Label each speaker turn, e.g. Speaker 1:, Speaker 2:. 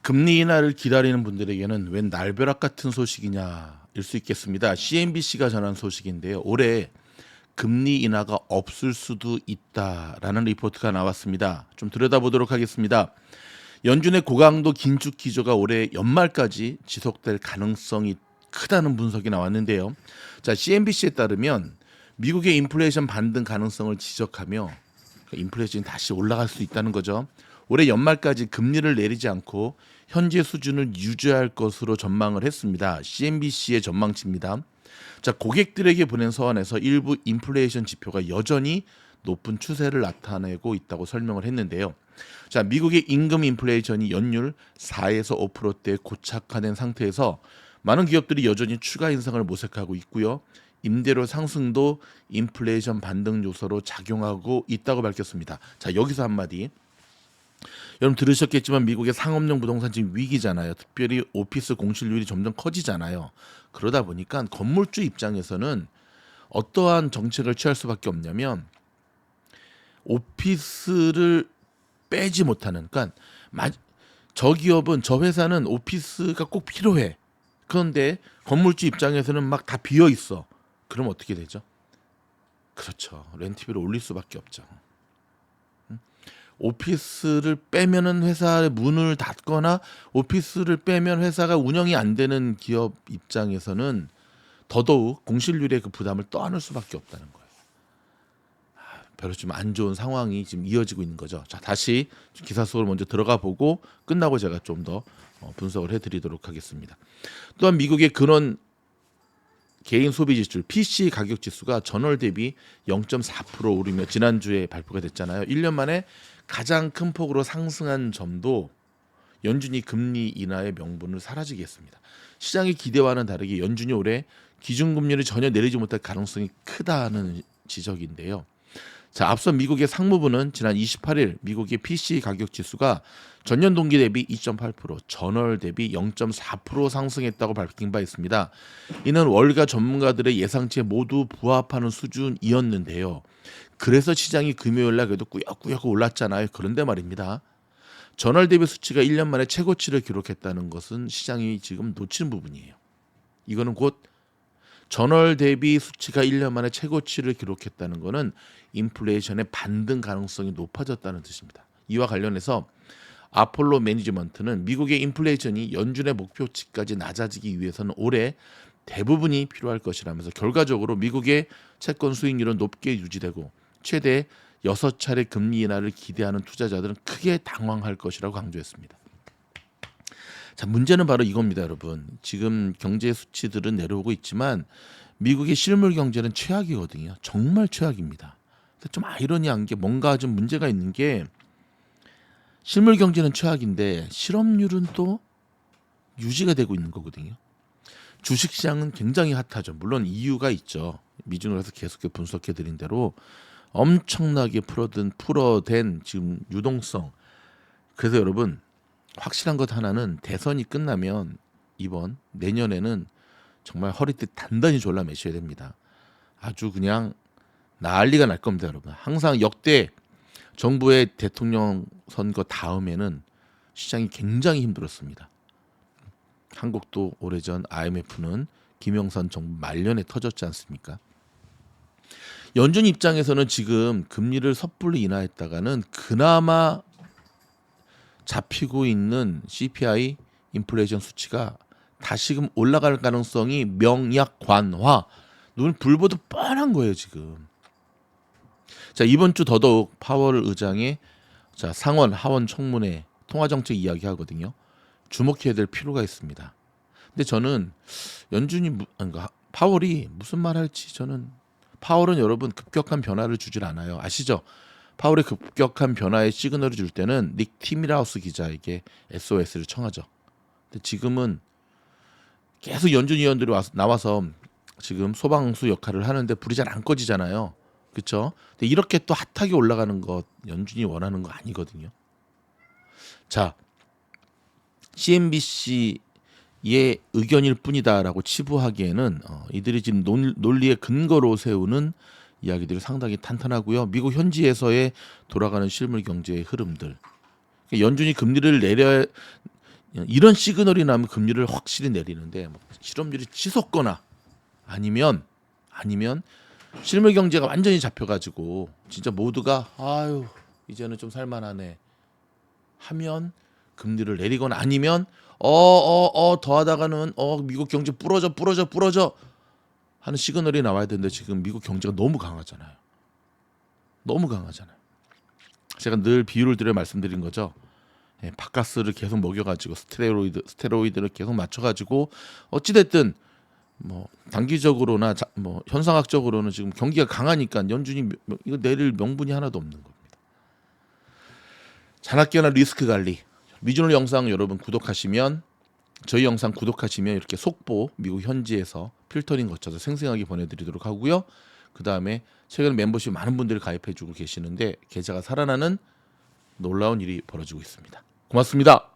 Speaker 1: 금리 인하를 기다리는 분들에게는 웬 날벼락 같은 소식이냐일 수 있겠습니다. CNBC가 전한 소식인데요. 올해 금리 인하가 없을 수도 있다라는 리포트가 나왔습니다. 좀 들여다보도록 하겠습니다. 연준의 고강도 긴축 기조가 올해 연말까지 지속될 가능성이 크다는 분석이 나왔는데요. 자, CNBC에 따르면 미국의 인플레이션 반등 가능성을 지적하며 인플레이션이 다시 올라갈 수 있다는 거죠. 올해 연말까지 금리를 내리지 않고 현재 수준을 유지할 것으로 전망을 했습니다. CNBC의 전망치입니다. 자, 고객들에게 보낸 서한에서 일부 인플레이션 지표가 여전히 높은 추세를 나타내고 있다고 설명을 했는데요. 자, 미국의 임금 인플레이션이 연율 4에서 5%대에 고착화된 상태에서 많은 기업들이 여전히 추가 인상을 모색하고 있고요. 임대료 상승도 인플레이션 반등 요소로 작용하고 있다고 밝혔습니다. 자, 여기서 한마디. 여러분 들으셨겠지만 미국의 상업용 부동산 지금 위기잖아요. 특별히 오피스 공실률이 점점 커지잖아요. 그러다 보니까 건물주 입장에서는 어떠한 정책을 취할 수밖에 없냐면 오피스를 빼지 못하는, 그러니까 저 기업은, 저 회사는 오피스가 꼭 필요해. 그런데 건물주 입장에서는 막 다 비어 있어. 그럼 어떻게 되죠? 그렇죠. 렌트비를 올릴 수밖에 없죠. 오피스를 빼면은 회사의 문을 닫거나 오피스를 빼면 회사가 운영이 안 되는 기업 입장에서는 더더욱 공실률의 그 부담을 떠안을 수밖에 없다는 거예요. 별로 좀 안 좋은 상황이 지금 이어지고 있는 거죠. 자, 다시 기사 속으로 먼저 들어가 보고 끝나고 제가 좀 더 분석을 해드리도록 하겠습니다. 또한 미국의 근원 개인 소비 지출 PC 가격 지수가 전월 대비 0.4% 오르며 지난주에 발표가 됐잖아요. 1년 만에 가장 큰 폭으로 상승한 점도 연준이 금리 인하의 명분을 사라지게 했습니다. 시장의 기대와는 다르게 연준이 올해 기준금리를 전혀 내리지 못할 가능성이 크다는 지적인데요. 자, 앞서 미국의 상무부는 지난 28일 미국의 PC 가격 지수가 전년 동기 대비 2.8%, 전월 대비 0.4% 상승했다고 밝힌 바 있습니다. 이는 월가 전문가들의 예상치에 모두 부합하는 수준이었는데요. 그래서 시장이 금요일 날 그래도 꾸역꾸역 올랐잖아요. 그런데 말입니다. 전월 대비 수치가 1년 만에 최고치를 기록했다는 것은 시장이 지금 놓친 부분이에요. 이거는 곧 전월 대비 수치가 1년 만에 최고치를 기록했다는 것은 인플레이션의 반등 가능성이 높아졌다는 뜻입니다. 이와 관련해서 아폴로 매니지먼트는 미국의 인플레이션이 연준의 목표치까지 낮아지기 위해서는 올해 대부분이 필요할 것이라면서 결과적으로 미국의 채권 수익률은 높게 유지되고 최대 6차례 금리 인하를 기대하는 투자자들은 크게 당황할 것이라고 강조했습니다. 자, 문제는 바로 이겁니다, 여러분. 지금 경제 수치들은 내려오고 있지만 미국의 실물 경제는 최악이거든요. 정말 최악입니다. 좀 아이러니한 게 뭔가 좀 문제가 있는 게 실물 경제는 최악인데 실업률은 또 유지가 되고 있는 거거든요. 주식시장은 굉장히 핫하죠. 물론 이유가 있죠. 미증을 해서 계속 분석해 드린 대로 엄청나게 풀어댄 지금 유동성. 그래서 여러분 확실한 것 하나는 대선이 끝나면 이번 내년에는 정말 허리띠 단단히 졸라매셔야 됩니다. 아주 그냥 난리가 날 겁니다, 여러분. 항상 역대 정부의 대통령 선거 다음에는 시장이 굉장히 힘들었습니다. 한국도 오래전 IMF는 김영삼 정부 말년에 터졌지 않습니까? 연준 입장에서는 지금 금리를 섣불리 인하했다가는 그나마 잡히고 있는 CPI 인플레이션 수치가 다시금 올라갈 가능성이 명약관화, 눈 불보듯 뻔한 거예요 지금. 자, 이번 주 더더욱 파월 의장의 상원 하원 청문회 통화정책 이야기하거든요. 주목해야 될 필요가 있습니다. 근데 저는 파월이 무슨 말 할지, 저는 파월은 여러분 급격한 변화를 주질 않아요. 아시죠? 파월의 급격한 변화의 시그널을 줄 때는 닉 티밀하우스 기자에게 SOS를 청하죠. 근데 지금은 계속 연준 위원들이 나와서 지금 소방수 역할을 하는데 불이 잘 안 꺼지잖아요. 그렇죠? 근데 이렇게 또 핫하게 올라가는 것 연준이 원하는 거 아니거든요. 자, CNBC의 의견일 뿐이다라고 치부하기에는 이들이 지금 논리의 근거로 세우는 이야기들이 상당히 탄탄하고요. 미국 현지에서의 돌아가는 실물 경제의 흐름들. 연준이 금리를 이런 시그널이 나면 금리를 확실히 내리는데 뭐 실업률이 치솟거나 아니면 실물 경제가 완전히 잡혀가지고 진짜 모두가 아유 이제는 좀 살만하네 하면 금리를 내리거나 아니면 더 하다가는 미국 경제 부러져 하는 시그널이 나와야 되는데 지금 미국 경제가 너무 강하잖아요. 너무 강하잖아요. 제가 늘 비유를 들여 말씀드린 거죠. 예, 바카스를 계속 먹여가지고 스테로이드를 계속 맞춰가지고 어찌됐든 뭐 단기적으로나 뭐 현상학적으로는 지금 경기가 강하니까 연준이 이거 내릴 명분이 하나도 없는 겁니다. 잔학기나 리스크 관리 미주널 영상 여러분 구독하시면 저희 영상 구독하시면 이렇게 속보 미국 현지에서 필터링 거쳐서 생생하게 보내드리도록 하고요. 그 다음에 최근에 멤버십 많은 분들이 가입해주고 계시는데 계좌가 살아나는 놀라운 일이 벌어지고 있습니다. 고맙습니다.